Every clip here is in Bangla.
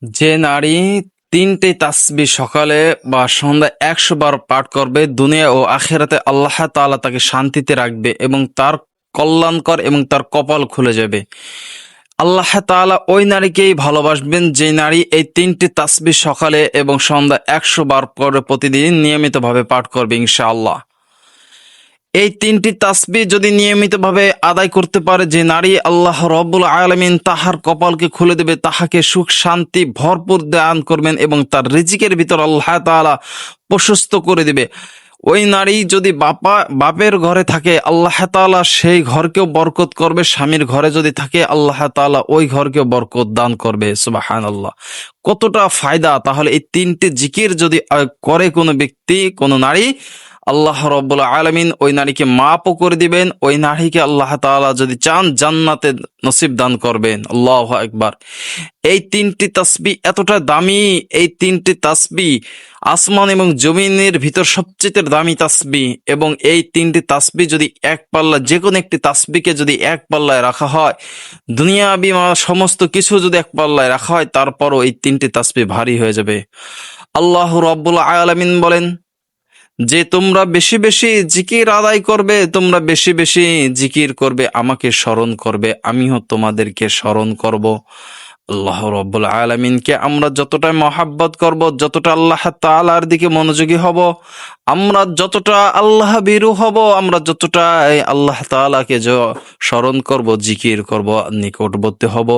যে নারী 3টে তাসবিহ সকালে বা সন্ধ্যায় 100 বার পাঠ করবে, দুনিয়া ও আখিরাতে আল্লাহ তাআলা তাকে শান্তিতে রাখবে এবং তার কল্যাণকর এবং তার কপাল খুলে যাবে। আল্লাহ তাআলা ওই নারীকেই ভালোবাসবেন যে নারী এই 3টে তাসবিহ সকালে এবং সন্ধ্যায় 100 বার করে প্রতিদিন নিয়মিতভাবে পাঠ করবে ইনশাআল্লাহ। এই 3টি তাসবিহ যদি নিয়মিতভাবে আদায় করতে পারে যে নারী, আল্লাহ রব্বুল আলামিন তাহার কপালকে খুলে দেবে, তাহাকে সুখ শান্তি ভরপুর দান করবেন এবং তার রিজিকের ভিতর আল্লাহ তাআলা প্রশস্ত করে দিবে। ওই নারী যদি বাপের ঘরে থাকে, আল্লাহ তাআলা সেই ঘরকেও বরকত করবে। স্বামীর ঘরে যদি থাকে, আল্লাহ তাআলা ওই ঘরকেও বরকত দান করবে। সুবহানাল্লাহ, কতটা ফায়দা! তাহলে এই 3টে জিকির যদি করে কোনো ব্যক্তি, কোনো নারী, আল্লাহ রব্বুল আলামিন ওই নারীকে মাফও করে দিবেন। ওই নারীকে আল্লাহ তাআলা যদি চান জান্নাতে নসিব দান করবেন। আল্লাহু আকবার। এই 3টি তাসবিহ এতটা দামি, এই 3টি তাসবিহ আসমান এবং জমিনের ভিতর সবচেয়ে দামি তাসবিহ। এবং এই 3টি তাসবিহ যদি এক পাল্লা, যে কোনো একটি তাসবিহকে যদি এক পাল্লায় রাখা হয়, দুনিয়াবি সমস্ত কিছু যদি এক পাল্লায় রাখা হয়, তারপরও এই 3টি তাসবিহ ভারী হয়ে যাবে। আল্লাহ রব্বুল আলামিন বলেন যে তোমরা বেশি বেশি জিকির আদায় করবে, তোমরা বেশি বেশি জিকির করবে, আমাকে স্মরণ করবে, আমিও তোমাদেরকে স্মরণ করব। আল্লাহ রব্বুল আলামিনকে আমরা যতটা মহাব্বত করব, যতটা আল্লাহ তাআলার দিকে মনোযোগী হব, আমরা যতটা আল্লাহ ভীরু হব, আমরা যতটা আল্লাহ তাআলাকে স্মরণ করব, জিকির করব, নিকটবর্তী হব,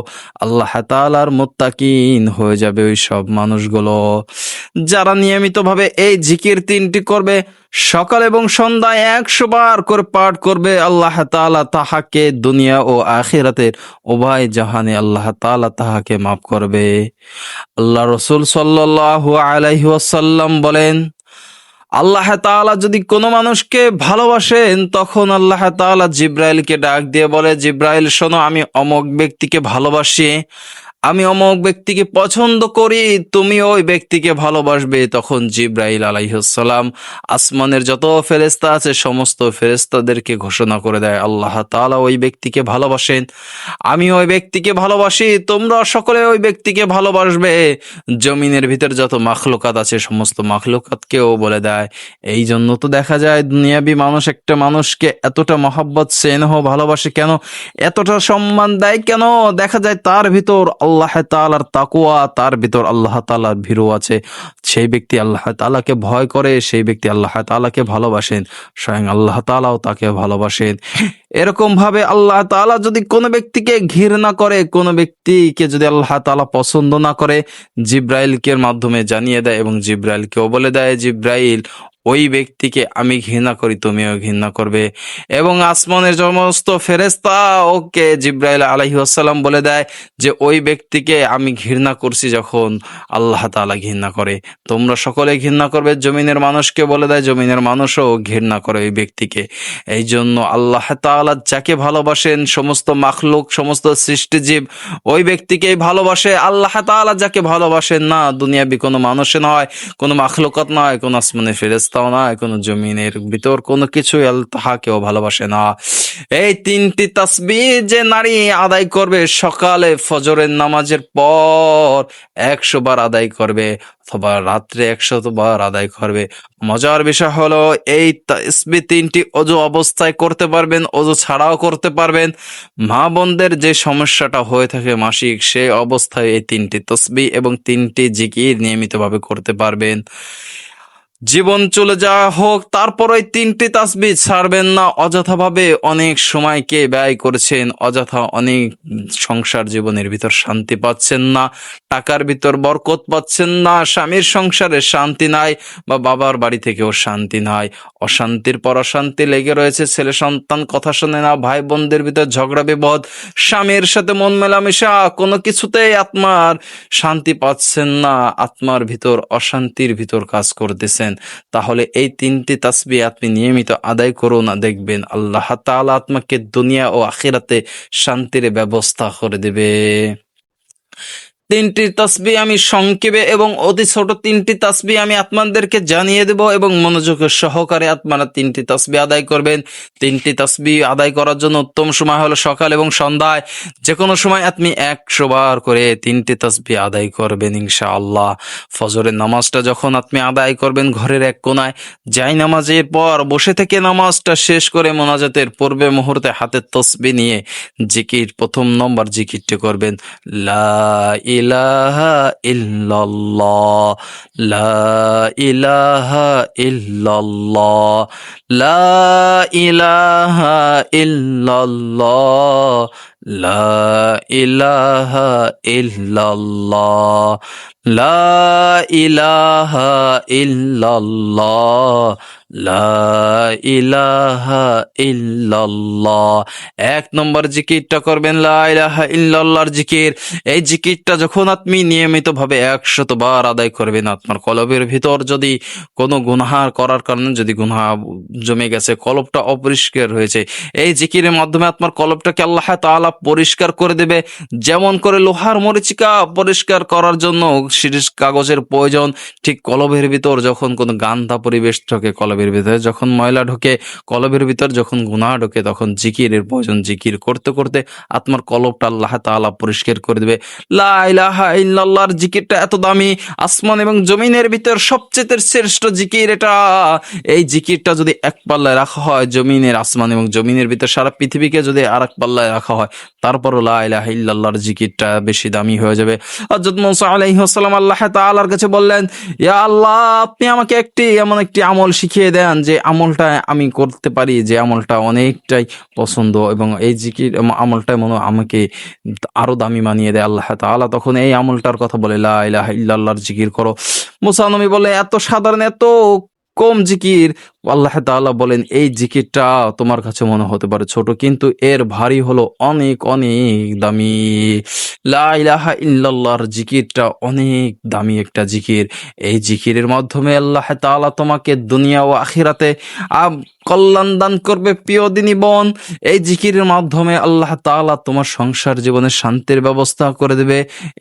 আল্লাহ তাআলার মুত্তাকিন হয়ে যাবে ওই সব মানুষগুলো যারা নিয়মিতভাবে এই জিকির 3টি করবে। সকাল এবং সন্ধ্যায় 100 বার করে পাঠ করবে, আল্লাহ তাআলা তাহাকে দুনিয়া ও আখিরাতের উভয় জাহানে আল্লাহ তাআলা তাহাকে মাফ করবে। আল্লাহ রসুল সাল্লাল্লাহু আলাইহি ওয়াসাল্লাম বলেন, আল্লাহ তাআলা যদি কোনো মানুষকে ভালোবাসেন, তখন আল্লাহ তাআলা জিব্রাইলকে ডাক দিয়ে বলে, জিব্রাইল শোনো, আমি অমুক ব্যক্তিকে ভালোবাসি, আমি অমুক ব্যক্তিকে পছন্দ করি, তুমি ওই ব্যক্তিকে ভালোবাসবে। তখন জিব্রাইল আলাইহিস সালাম আসমানের যত ফেরেশতা আছে সমস্ত ফেরেশতাদেরকে ঘোষণা করে দেয়, আল্লাহ তাআলা ওই ব্যক্তিকে ভালোবাসেন, আমি ওই ব্যক্তিকে ভালোবাসি, তোমরা সকলে ওই ব্যক্তিকে ভালোবাসবে। জমিনের ভিতর যত মাখলুকাত আছে সমস্ত মাখলুকাতকেও বলে দেয়। এই জন্য তো দেখা যায় দুনিয়াবি মানুষ একটা মানুষকে এতটা মহব্বত স্নেহ ভালোবাসে কেন, এতটা সম্মান দেয় কেন? দেখা যায় তার ভিতর আল্লাহ তাআলার তাকওয়া, তার ভিতর আল্লাহ তাআলার ভীরু আছে। সেই ব্যক্তি আল্লাহ তাআলাকে ভয় করে, সেই ব্যক্তি আল্লাহ তাআলাকে ভালোবাসেন, স্বয়ং আল্লাহ তাআলাও তাকে ভালোবাসেন। এরকম ভাবে আল্লাহ তাআলা যদি কোনো ব্যক্তিকে ঘৃণা করে, কোনো ব্যক্তিকে যদি আল্লাহ তাআলা পছন্দ না করে, জিব্রাইলকে মাধ্যমে জানিয়ে দেয় এবং জিব্রাইলকেও বলে দেয়, জিব্রাইল ওই ব্যক্তিকে আমি ঘৃণা করি, তুমিও ঘৃণা করবে। এবং আসমানের সমস্ত ফেরেশতা ওকে জিব্রাইল আলাইহিস সালাম বলে দেয় যে ওই ব্যক্তিকে আমি ঘৃণা করছি, যখন আল্লাহ তাআলা ঘৃণা করে, তোমরা সকলে ঘৃণা করবে। জমিনের মানুষকে বলে দেয়, জমিনের মানুষও ঘৃণা করে ওই ব্যক্তিকে। এই জন্য আল্লাহ তাআলা যাকে ভালোবাসেন, সমস্ত মাখলুক, সমস্ত সৃষ্টিজীব ওই ব্যক্তিকেই ভালোবাসে। আল্লাহ তাআলা যাকে ভালোবাসেন না, দুনিয়াবি কোনো মানুষ নয়, কোনো মাখলুকাত নয়, কোনো আসমানের ফেরেশতাও নয়, কোনো জমিনের ভিতর কোনো কিছুই তাহাকেও ভালোবাসে না। এই 3টি তাসবিহ যে নারী আদায় করবে সকালে ফজরের নামাজের পর 100 বার আদায় করবে, অথবা রাত্রে 100 বার আদায় করবে, মজার বিষয় হলো এই তাসবিহ 3টি অজু অবস্থায় করতে পারবেন, অজু ছাড়াও করতে পারবেন। মা বোনদের যে সমস্যাটা হয়ে থাকে মাসিক, সেই অবস্থায় এই 3টি তাসবিহ এবং 3টি জিকির নিয়মিতভাবে করতে পারবেন। জীবন চলে যাওয়া হোক, তারপর ওই 3টি তাসবিহ ছাড়বেন না। অযথাভাবে অনেক সময়কে ব্যয় করেছেন, অযথা অনেক সংসার জীবনের ভিতর শান্তি পাচ্ছেন না, টাকার ভিতর বরকত পাচ্ছেন না, স্বামীর সংসারে শান্তি নাই, বা বাবার বাড়ি থেকেও শান্তি নাই, অশান্তির পর অশান্তি লেগে রয়েছে, ছেলে সন্তান কথা শোনে না, ভাই বোনদের ভিতর ঝগড়া বিবাদ, স্বামীর সাথে মন মেলামেশা, কোনো কিছুতেই আত্মার শান্তি পাচ্ছেন না, আত্মার ভিতর অশান্তির ভিতর কাজ করতেছেন, তাহলে এই 3টি তাসবিহ আপনি নিয়মিত আদায় করুন, দেখবেন আল্লাহ তাআলা আপনাকে দুনিয়া ও আখিরাতে শান্তির ব্যবস্থা করে দেবে। তিনটি তাসবিহ আমি সংক্ষেপে এবং অতি ছোট তিনটি তাসবিহ আমি আপনাদেরকে জানিয়ে দেব এবং মনোযোগের সহকারে আপনারা তিনটি তাসবিহ আদায় করবেন। তিনটি তাসবিহ আদায় করার জন্য উত্তম সময় হলো সকাল এবং সন্ধ্যায়। যে কোনো সময় আপনি 100 বার করে তিনটি তাসবিহ আদায় করবেন ইনশাআল্লাহ। ফজরের নামাজটা যখন আপনি আদায় করবেন ঘরের এক কোনায়, যাই নামাজের পর বসে থেকে নামাজটা শেষ করে মোনাজাতের পূর্বে মুহূর্তে হাতে তাসবিহ নিয়ে জিকির, প্রথম নম্বর জিকিরটি করবেন, লা ইলাহা ইল্লাল্লাহ, লা ইলাহা ইল্লাল্লাহ, লা ইলাহা ইল্লাল্লাহ, লা ইলাহা ইল্লাল্লাহ, লা ইলাহা ইল্লাল্লাহ, লা ইলাহা ইল্লাল্লাহ। এক নম্বর জিকিরটা করবেন লা ইলাহা ইল্লাল্লাহর জিকির। এই জিকিরটা যখন আপনি নিয়মিতভাবে 100 বার আদায় করবেন, আপনার কলবের ভিতর যদি কোনো গুনাহ করার কারণে যদি গুনাহ জমে গেছে, কলবটা অপরিষ্কার হয়েছে, এই জিকিরের মাধ্যমে আপনার কলবটাকে আল্লাহ তাআলা পরিষ্কার করে দেবে। যেমন করে লোহার মরিচিকা পরিষ্কার করার জন্য শিরিষ কাগজের প্রয়োজন, ঠিক কলবের ভিতর যখন কোনো গান্ধা পরিবেশ ঢোকে, কলবের ভিতরে যখন ময়লা ঢোকে, কলবের ভিতর যখন গুনাহ ঢোকে, তখন জিকিরের প্রয়োজন। জিকির করতে করতে আপনার কলবটা আল্লাহ তাআলা পরিষ্কার করে দেবে। লা ইলাহা ইল্লাল্লাহর জিকিরটা এত দামি, আসমান এবং জমিনের ভিতর সবচেয়ে শ্রেষ্ঠ জিকির এটা। এই জিকিরটা যদি এক পাল্লায় রাখা হয়, জমিনের, আসমান এবং জমিনের ভিতর সারা পৃথিবীকে যদি আর এক পাল্লায় রাখা হয়, তারপরও লা ইলাহা ইল্লাল্লাহর জিকিরটা বেশি দামি হয়ে যাবে। হযরত মুসা আলাইহিস সালাম আল্লাহ তাআলার কাছে বললেন, ইয়া আল্লাহ, আপনি আমাকে এমন একটি আমল শিখিয়ে দেন যে আমলটা আমি করতে পারি, যে আমলটা অনেকটাই পছন্দ, এবং এই জিকির আমলটা মনে আমাকে আরো দামি মানিয়ে দেয়। আল্লাহ তাআলা তখন এই আমলটার কথা বলে, লা ইলাহা ইল্লাল্লাহর জিকির করো। মুসা নবী বলে, এত সাধারণ, এত কম জিকির। আল্লাহ তাআলা বলেন, এই জিকিরটা তোমার কাছে মনে হতে পারে ছোট, কিন্তু এর ভারী হলো অনেক অনেক দামি। লা ইলাহা ইল্লাল্লাহর জিকিরটা অনেক দামি একটা জিকির। এই জিকিরের মাধ্যমে আল্লাহ তাআলা তোমাকে দুনিয়া ও আখিরাতে কল্যাণ দান করবে। প্রিয় দিনী বোন, এই জিকিরের মাধ্যমে আল্লাহ তাআলা তোমার সংসার জীবনে শান্তির ব্যবস্থা করে দেবে।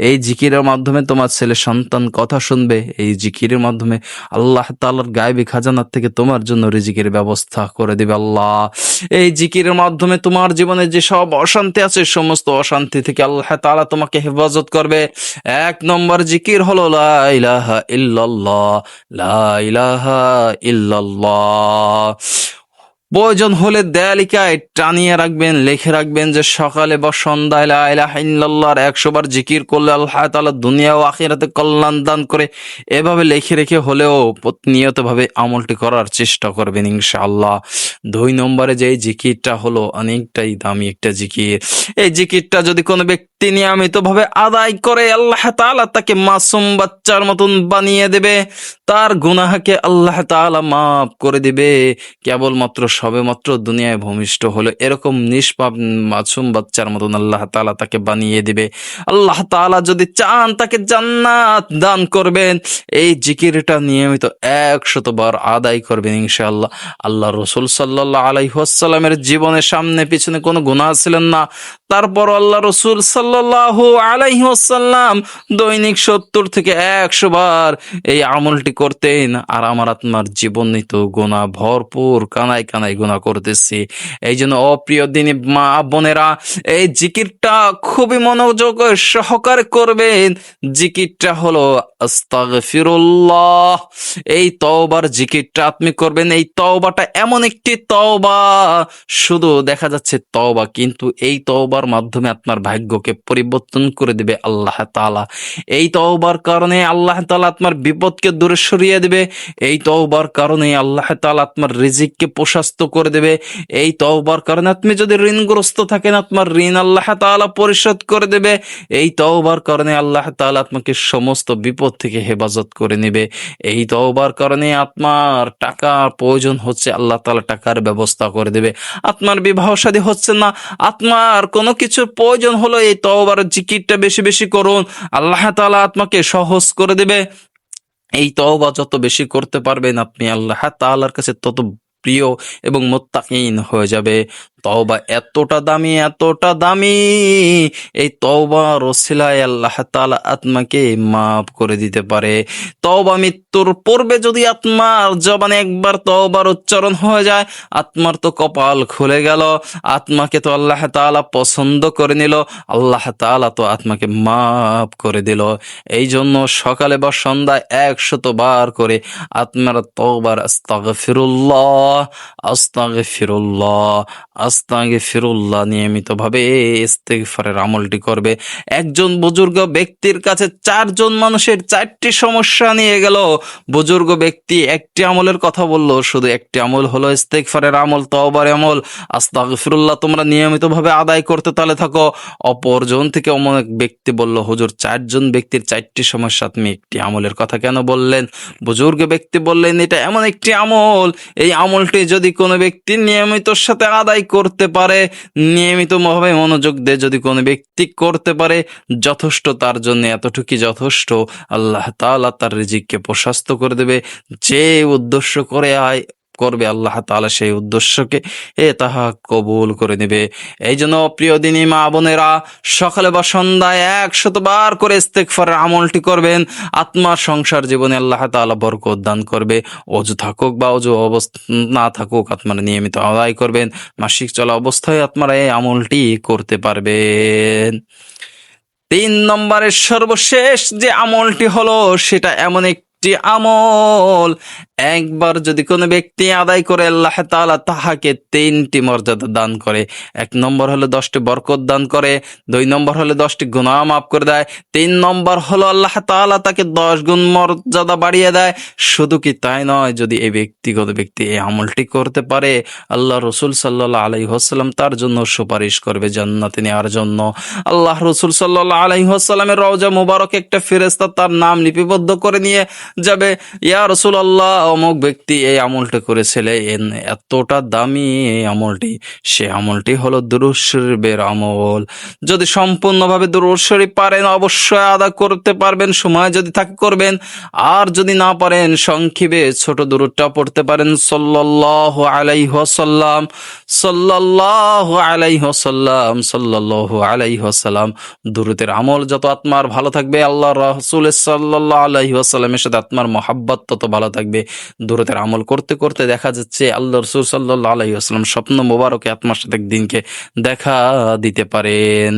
এই জিকিরের মাধ্যমে তোমার ছেলে সন্তান কথা শুনবে। এই জিকিরের মাধ্যমে আল্লাহ তাআলার গায়বী খাজানার থেকে তোমার জন্য রিজিকের ব্যবস্থা করে দেবে আল্লাহ। এই জিকিরের মাধ্যমে তোমার জীবনে যে সব অশান্তি আছে, সমস্ত অশান্তি থেকে আল্লাহ তাআলা তোমাকে হেফাজত করবে। এক নম্বর জিকির হলো লা ইলাহা ইল্লাল্লাহ, লা ইলাহা ইল্লাল্লাহ। প্রয়োজন হলে দেয়ালিকায় টানিয়ে রাখবেন, লিখে রাখবেন যে সকালে বা সন্ধ্যায় লা ইলাহা ইল্লাল্লাহর 100 বার জিকির করলে আল্লাহ তাআলা দুনিয়া ও আখিরাতে কল্যাণ দান করে। এভাবে লিখে রেখে হলেও প্রতিনিয়তভাবে আমলটি করার চেষ্টা করবেন ইনশাআল্লাহ। 2 নম্বরে যে জিকিরটা হলো অনেকটাই দামি একটা জিকির। এই জিকিরটা যদি কোনো ব্যক্তি নিয়মিতভাবে আদায় করে, আল্লাহ তাআলা তাকে মাসুম বাচ্চার মতন বানিয়ে দেবে। তার গুনাহকে আল্লাহ তাআলা মাফ করে দিবে। কেবলমাত্র সবেমাত্র দুনিয়ায় ভূমিষ্ঠ হলো এরকম নিষ্পাপ মাসুম বাচ্চার মতন আল্লাহ তাআলা তাকে বানিয়ে দিবে। আল্লাহ তাআলা যদি চান তাকে জান্নাত দান করবেন। এই জিকিরটা নিয়মিত 100 বার আদায় করবেন ইনশাআল্লাহ। আল্লাহ রাসূল সাল্লাল্লাহু আলাইহি ওয়াসাল্লামের জীবনের সামনে পিছনে কোনো গুনাহ ছিলেন না, তারপর আল্লাহ রাসূল সাল্লাল্লাহু আলাইহি ওয়াসাল্লাম দৈনিক 70 থেকে 100 বার এই আমলটি করতেন। আর আমার আপনার জীবনে তো গুনাহ ভরপুর, কানায় কানায় গুনাহ করতেছি। এই জন্য অপ্রিয় দিনী মা বোনেরা, এই জিকিরটা খুবই মনোযোগ সহকারে করবেন। জিকিরটা হলো আস্তাগফিরুল্লাহ। এই তওবার জিকিরটা আপনি করবেন। এই তওবাটা এমন একটি তওবা, শুধু দেখা যাচ্ছে তওবা, কিন্তু এই তওবার মাধ্যমে আপনার ভাগ্যকে পরিবর্তন করে দেবে আল্লাহ তাআলা। এই তওবার কারণে আল্লাহ তাআলা আপনার বিপদকে দূরে সরিয়ে দেবে। এই তওবার কারণে আল্লাহ তাআলা আপনার রিজিককে প্রশস্ত করে দেবে। এই তওবার কারণে আপনি যদি ঋণগ্রস্ত থাকেন, আপনার ঋণ আল্লাহ তাআলা পরিশোধ করে দেবে। এই তওবার কারণে আল্লাহ তাআলা আপনাকে সমস্ত বিপদ থেকে হেফাজত করে নেবে। এই তওবার কারণে আপনার টাকার প্রয়োজন হচ্ছে, আল্লাহ তাআলা টাকার ব্যবস্থা করে দেবে। আপনার বিবাহ শাদী হচ্ছে না, আপনার কোনো কিছুর প্রয়োজন হলো, এই তওবার জিকিরটা বেশি বেশি করুন, আল্লাহ তাআলা আপনাকে সহজ করে দেবে। এই তওবা যত বেশি করতে পারবেন আপনি, আল্লাহ তাআলার কাছে তত প্রিয় এবং মুত্তাকিন হয়ে যাবে। তওবা এতটা দামি, এতটা দামি, এই তওবার ওসিলায় আল্লাহ তাআলা আত্মাকে মাফ করে দিতে পারে। তওবা মৃত্যুর পূর্বে যদি আত্মার জবানে একবার তওবার উচ্চারণ হয়ে যায়, আত্মার তো কপাল খুলে গেল, আত্মাকে তো আল্লাহ তাআলা পছন্দ করে নিল, আল্লাহ তাআলা তো আত্মাকে মাফ করে দিল। এই জন্য সকালে বা সন্ধ্যায় 100 বার করে আত্মার তওবার আস্তাগফিরুল্লাহ, আস্তাগফিরুল্লাহ, আস্তাগফিরুল্লাহ নিয়মিতভাবে ইস্তিগফারের আমলটি করবে। একজন বুজুর্গ ব্যক্তির কাছে 4 জন মানুষের 4টি সমস্যা নিয়ে গেল। বুজুর্গ ব্যক্তি একটি আমলের কথা বলল, শুধু একটি আমল হলো ইস্তিগফারের আমল, তওবার আমল, আস্তাগফিরুল্লাহ তোমরা নিয়মিতভাবে আদায় করতে তালে থাকো। অপরজন থেকে অনেক ব্যক্তি বলল, হুজুর 4 জন ব্যক্তির 4টি সমস্যা, তুমি একটি আমলের কথা কেন বললেন? বুজুর্গ ব্যক্তি বললেন, এটা এমন একটি আমল, এই আমলটি যদি কোনো ব্যক্তি নিয়মিতর সাথে আদায় করতে পারে, নিয়মিতভাবে মনোযোগ দিয়ে যদি কোনো ব্যক্তি করতে পারে, যথেষ্ট তার জন্য, এতটুকুই যথেষ্ট। আল্লাহ তাআলা তার রিজিককে প্রশস্ত করে দেবে। যে উদ্দেশ্য করে করবে, আল্লাহ তাআলা সেই উদ্দেশ্যকে তাহা কবুল করে নেবে। এই জন্য প্রিয় দিনী মা বোনেরা, সকালে বা সন্ধ্যায় 100 বার করে ইস্তেগফারের আমলটি করবেন। আত্মার সংসার জীবনে আল্লাহ তাআলা বরকত দান করবে। অজু থাকুক বা অজু অবস্থা না থাকুক, আপনারা নিয়মিত আদায় করবেন। মাসিক চলা অবস্থায় আপনারা এই আমলটি করতে পারবেন। 3 নম্বরের সর্বশেষ যে আমলটি হলো, সেটা এমন একটি আমল, একবার যদি কোনো ব্যক্তি আদায় করে, আল্লাহ তাআলা তাহাকে 3টি মর্যাদা দান করে। 1 নম্বর হলো 10টি বরকত দান করে, 2 নম্বর হলো 10টি গুনাহ মাফ করে দেয়, 3 নম্বর হলো আল্লাহ তাআলা তাকে 10 গুণ মর্যাদা বাড়িয়ে দেয়। শুধু কি তাই নয়, যদি এই ব্যক্তিগত ব্যক্তি এই আমলটি করতে পারে, আল্লাহ রসুল সাল্লাল্লাহু আলাইহি ওয়াসাল্লাম তার জন্য সুপারিশ করবে জান্নাতে নেওয়ার জন্য। আল্লাহ রসুল সাল্লাল্লাহু আলাইহি ওয়াসাল্লামের রওজা মুবারক একটা ফেরেশতা তার নাম লিপিবদ্ধ করে নিয়ে যাবে, ইয়া রাসূলুল্লাহ অমুক ব্যক্তি এই আমলটা করেছিলেন, এতটা দামি এই আমলটি। সে আমলটি হলো দুরূদ শরীফের আমল। যদি সম্পূর্ণভাবে দুরূদ শরীফ পারেন, অবশ্যই আদা করতে পারবেন, সময় যদি থাকে করবেন। আর যদি না পারেন, সংক্ষেপে ছোট দুরূদটা পড়তে পারেন, সাল্লাল্লাহু আলাইহি ওয়াসাল্লাম, সাল্লাল্লাহু আলাইহি ওয়াসাল্লাম, সাল্লাল্লাহু আলাইহি ওয়াসাল্লাম। দুরূদের আমল যত আত্মার ভালো থাকবে, আল্লাহ রাসূল সাল্লাল্লাহু আলাইহি ওয়াসাল্লামের সাথে আত্মার মহাব্বত তত ভালো থাকবে। দুরূদের আমল করতে করতে দেখা যাচ্ছে আল্লাহ রাসূল সাল্লাল্লাহু আলাইহি ওয়াসাল্লাম স্বপ্ন মোবারকে আত্মার সাথে একদিনকে দেখা দিতে পারেন।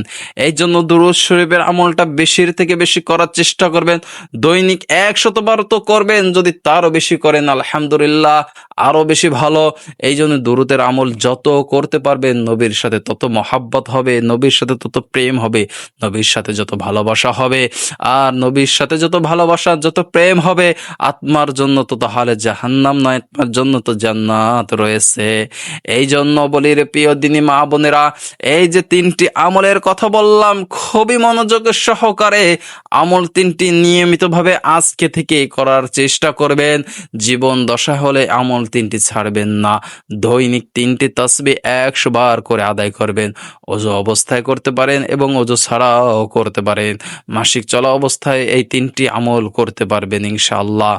এই জন্য দুরূদ শরীফের আমলটা বেশির থেকে বেশি করার চেষ্টা করবেন। দৈনিক 100 বার তো করবেন, যদি তারও বেশি করেন আলহামদুলিল্লাহ, আরো বেশি ভালো। এই জন্য দুরূদের আমল যত করতে পারবেন, নবীর সাথে তত মহাব্বত হবে, নবীর সাথে তত প্রেম হবে, নবীর সাথে যত ভালোবাসা হবে। আর নবীর সাথে যত ভালোবাসা, যত প্রেম হবে, আত্মার জন্য তো তাহলে জাহান্নাম নয়, আত্মার জন্য তো জান্নাত রয়েছে। এই জন্য বলি রে প্রিয় দিনী মা বোনেরা, এই যে 3টি আমলের কথা বললাম, খুবই মনোযোগের সহকারে আমল 3টি নিয়মিতভাবে আজকে থেকে করার চেষ্টা করবেন। জীবন দশা হলে আমল 3টি ছাড়বেন না। দৈনিক 3টি তাসবিহ 100 বার করে আদায় করবেন। ওযু অবস্থায় করতে পারেন এবং ওযু ছাড়াও করতে পারেন। মাসিক চলা অবস্থায় এই 3টি আমল করতে পারবেন ইনশাআল্লাহ।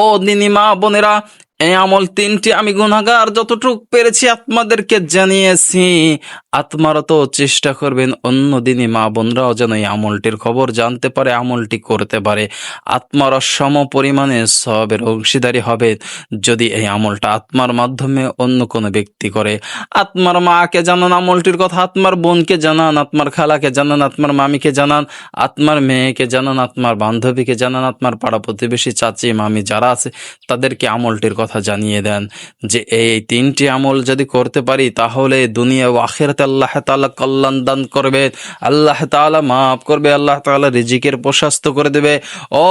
ও দিনী মা বোনেরা, এই আমল 3টি আমি গুনাহগার যতটুকু পেরেছি আপনাদেরকে জানিয়েছি। আপনারা তো চেষ্টা করবেন অন্য দিনী মা বোনরাও যেন এই আমলটির খবর জানতে পারে, আমলটি করতে পারে। আত্মারা সম পরিমাণে সওয়াবের অংশীদারি হবে যদি এই আমলটা আত্মার মাধ্যমে অন্য কোনো ব্যক্তি করে। আত্মার মাকে জানান আমলটির কথা, আত্মার বোনকে জানান, আত্মার খালাকে জানান, আত্মার মামিকে জানান, আত্মার মেয়েকে জানান, আত্মার বান্ধবীকে জানান, আত্মার পাড়া প্রতিবেশী চাচি মামি যারা আছে তাদেরকে আমলটির কথা জানিয়ে দেন যে এই 3টি আমল যদি করতে পারি, তাহলে দুনিয়া ও আখিরাতে আল্লাহ তাআলা কল্যাণ দান করবে, আল্লাহ তাআলা মাফ করবে, আল্লাহ তাআলা রিজিকের প্রশস্ত করে দেবে। ও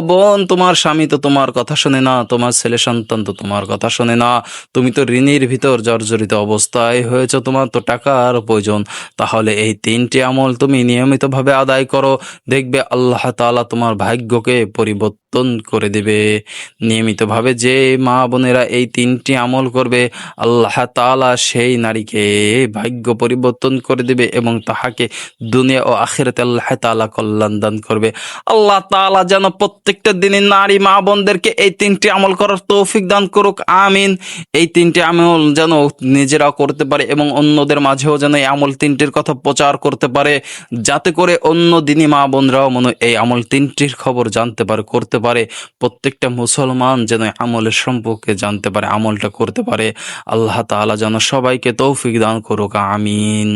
বোন, তোমার স্বামী তো তোমার কথা শোনে না, তোমার ছেলে সন্তান তো তোমার কথা শোনে না, তুমি তো ঋণের ভিতর জর্জরিত অবস্থায় হয়েছ, তোমার তো টাকার প্রয়োজন। তাহলে এই 3টি আমল তুমি নিয়মিতভাবে আদায় করো, দেখবে আল্লাহ তাআলা তোমার ভাগ্যকে পরিবর্তন পরিবর্তন করে দেবে। নিয়মিতভাবে যে মা বোনেরা এই 3টি আমল করবে, আল্লাহ তাআলা সেই নারীকে ভাগ্য পরিবর্তন করে দেবে এবং তাহাকে দুনিয়া ও আখিরাতে আল্লাহ তাআলা কল্যাণ দান করবে। আল্লাহ তাআলা যেন প্রত্যেকটা দিনে নারী মা বোনদেরকে এই 3টি আমল করার তৌফিক দান করুক, আমিন। এই 3টি আমল যেন নিজেরাও করতে পারে এবং অন্যদের মাঝেও যেন এই আমল 3টির কথা প্রচার করতে পারে, যাতে করে অন্য দিনই মা বোনরাও মনে এই আমল 3টির খবর জানতে পারে, করতে পারে। প্রত্যেকটা মুসলমান যেন আমলের সম্পর্কে জানতে পারে, আমলটা করতে পারে। আল্লাহ তাআলা যেন সবাইকে তৌফিক দান করুক, আমিন।